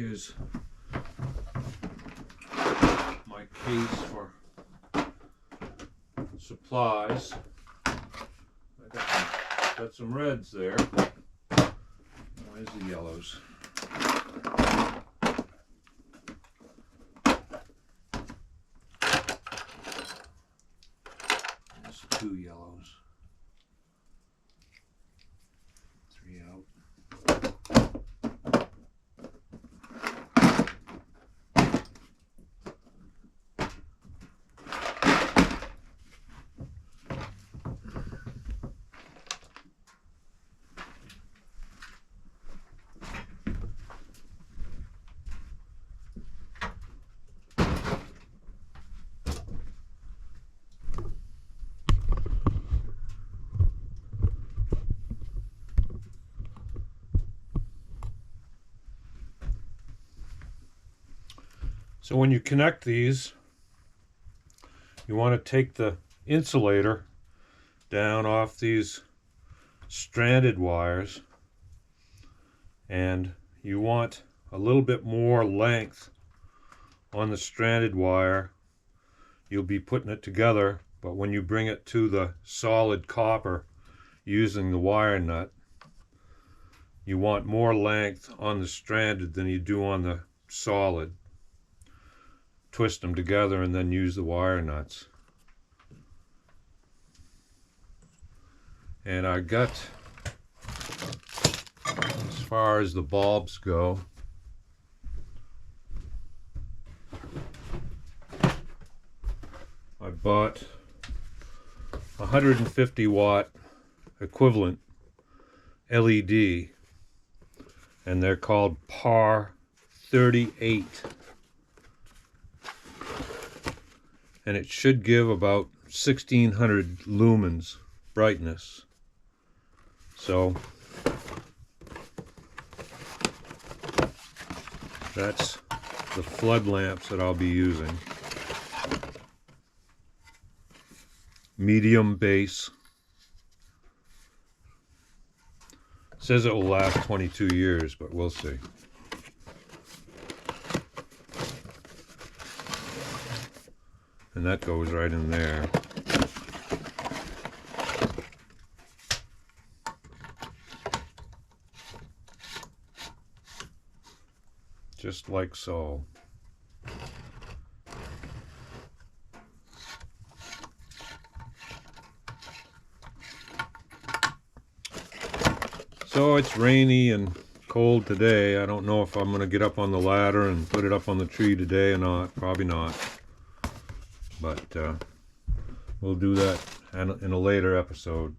Here's my case for supplies. I got some reds there. Where's the yellows? There's 2 yellows. 3 out. So when you connect these, you want to take the insulator down off these stranded wires, and you want a little bit more length on the stranded wire. You'll be putting it together, but when you bring it to the solid copper using the wire nut, you want more length on the stranded than you do on the solid. Twist them together and then use the wire nuts. And I got, as far as the bulbs go, I bought 150 watt equivalent LED, and they're called PAR 38. And it should give about 1600 lumens brightness. So that's the flood lamps that I'll be using. Medium base. Says it will last 22 years, but we'll see. And that goes right in there. Just like so. So it's rainy and cold today. I don't know if I'm going to get up on the ladder and put it up on the tree today or not. Probably not. But we'll do that in a later episode.